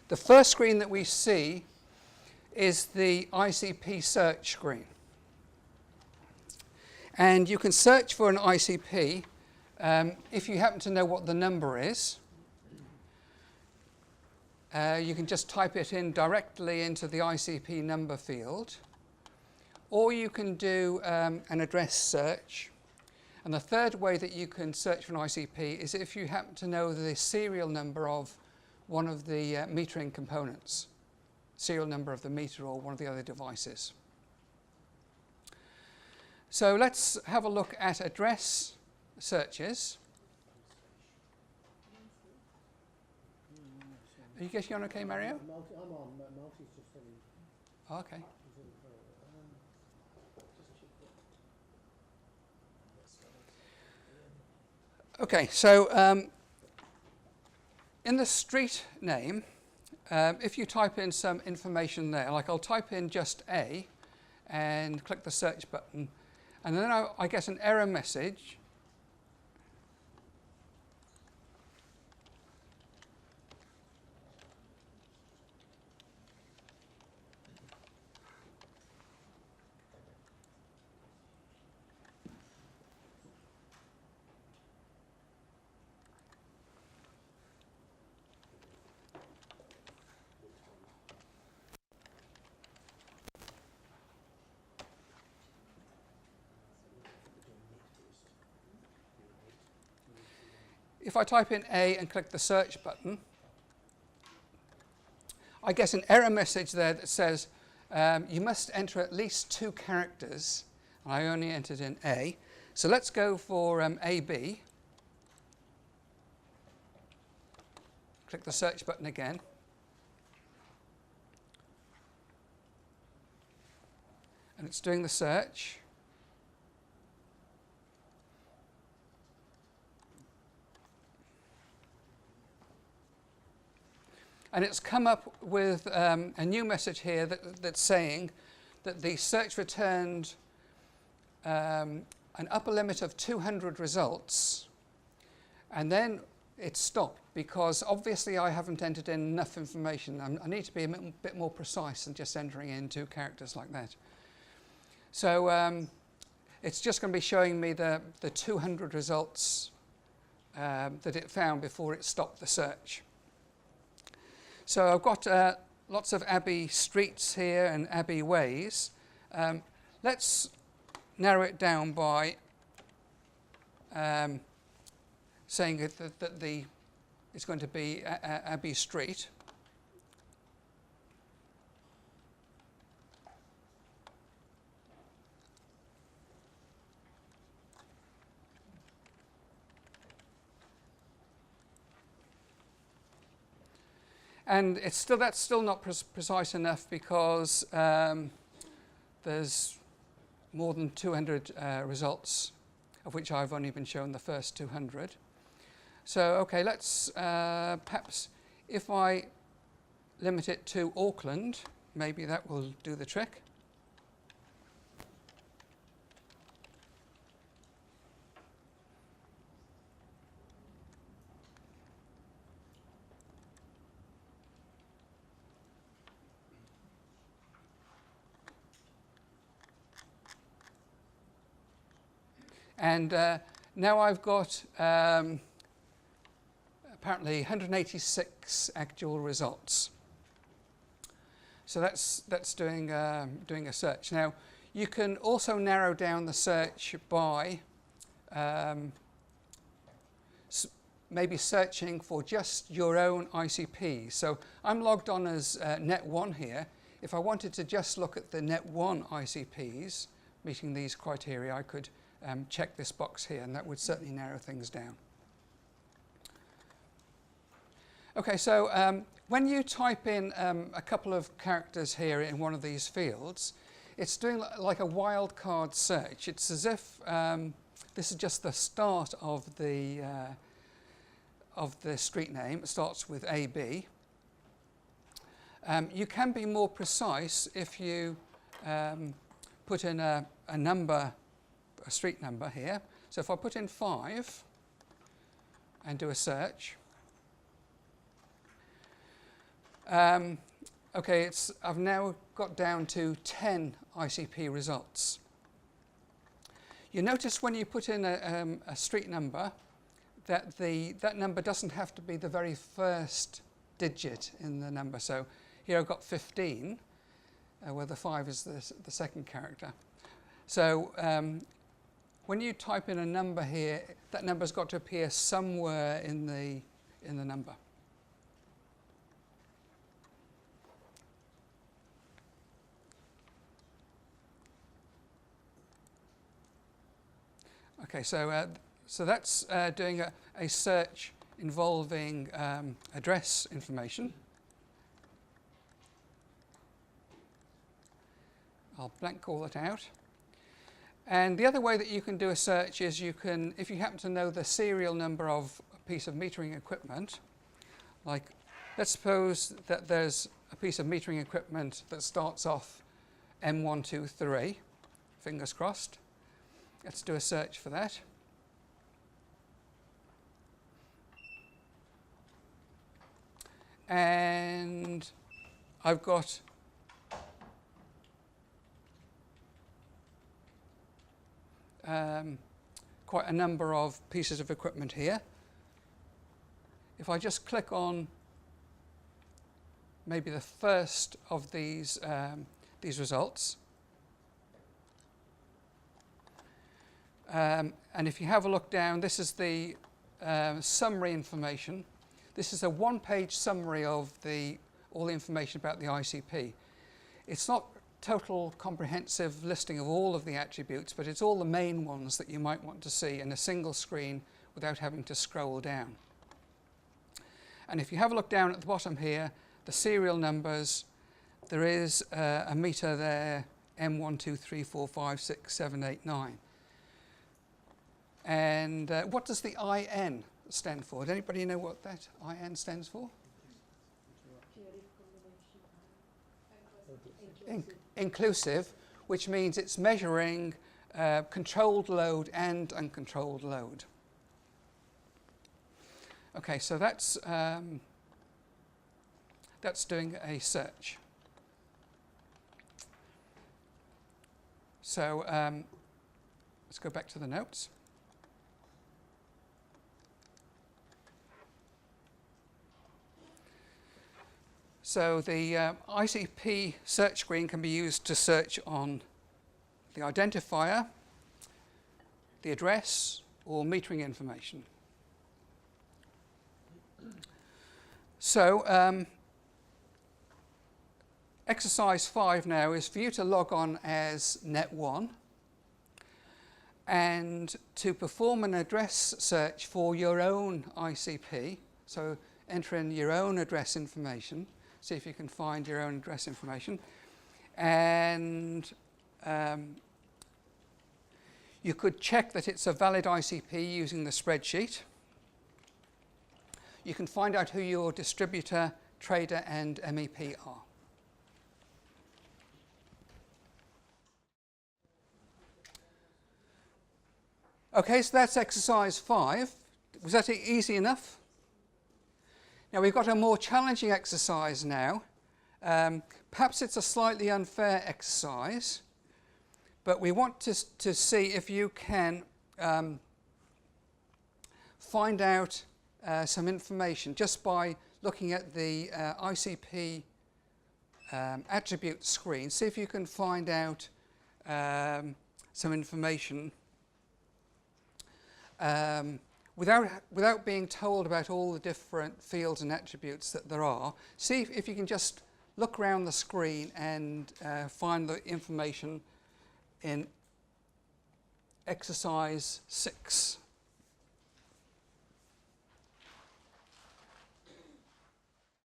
The first screen that we see is the Icp Search Screen. And you can search for an ICP if you happen to know what the number is. You can just type it in directly into the ICP number field. Or you can do an address search. And the third way that you can search for an ICP is if you happen to know the serial number of one of the metering components, serial number of the meter or one of the other devices. So let's have a look at address searches. Are you getting on okay, Mario? I'm on. Multi's just filling. Okay. Okay, so in the street name, if you type in some information there, like I'll type in just A and click the search button, and then I get an error message. If I type in A and click the search button, I get an error message there that says you must enter at least 2 characters, and I only entered in A. So let's go for AB. Click the search button again. And it's doing the search. And it's come up with a new message here that's saying that the search returned an upper limit of 200 results, and then it stopped because obviously I haven't entered in enough information. I need to be a bit more precise than just entering in 2 characters like that. So it's just going to be showing me the 200 results that it found before it stopped the search. So I've got lots of Abbey streets here and Abbey ways. Let's narrow it down by saying that it's going to be Abbey Street. And that's still not precise enough because there's more than 200 results, of which I've only been shown the first 200. So, okay, let's perhaps, if I limit it to Auckland, maybe that will do the trick. And now I've got apparently 186 actual results. So that's doing a search. Now you can also narrow down the search by maybe searching for just your own ICPs. So I'm logged on as Net1 here. If I wanted to just look at the Net1 ICPs meeting these criteria, I could check this box here, and that would certainly narrow things down. Okay, so when you type in a couple of characters here in one of these fields, it's doing like a wildcard search. It's as if this is just the start of the street name. It starts with AB. You can be more precise if you put in a number, a street number here. So if I put in 5 and do a search, Okay, I've now got down to 10 ICP results. You notice when you put in a street number that that number doesn't have to be the very first digit in the number. So here I've got 15, where the 5 is the second character. So when you type in a number here, that number's got to appear somewhere in the number. Okay, so that's doing a search involving address information. I'll blank all that out. And the other way that you can do a search is you can, if you happen to know the serial number of a piece of metering equipment, like let's suppose that there's a piece of metering equipment that starts off M123, fingers crossed. Let's do a search for that. And I've got quite a number of pieces of equipment here. If I just click on maybe the first of these results, and if you have a look down, this is the summary information. This is a one-page summary of all the information about the ICP. It's not total comprehensive listing of all of the attributes, but it's all the main ones that you might want to see in a single screen without having to scroll down. And if you have a look down at the bottom here, the serial numbers, there is a meter there, M123456789. And what does the IN stand for? Does anybody know what that IN stands for? Inclusive, which means it's measuring controlled load and uncontrolled load. Okay, so that's doing a search. So let's go back to the notes. So the ICP search screen can be used to search on the identifier, the address, or metering information. So exercise 5 now is for you to log on as Net1 and to perform an address search for your own ICP. So enter in your own address information. See if you can find your own address information. And you could check that it's a valid ICP using the spreadsheet. You can find out who your distributor, trader, and MEP are. Okay, so that's exercise 5. Was that easy enough? Now we've got a more challenging exercise now. Perhaps it's a slightly unfair exercise, but we want to see if you can find out some information just by looking at the ICP attribute screen. See if you can find out some information without being told about all the different fields and attributes that there are. See if you can just look around the screen and find the information in exercise 6.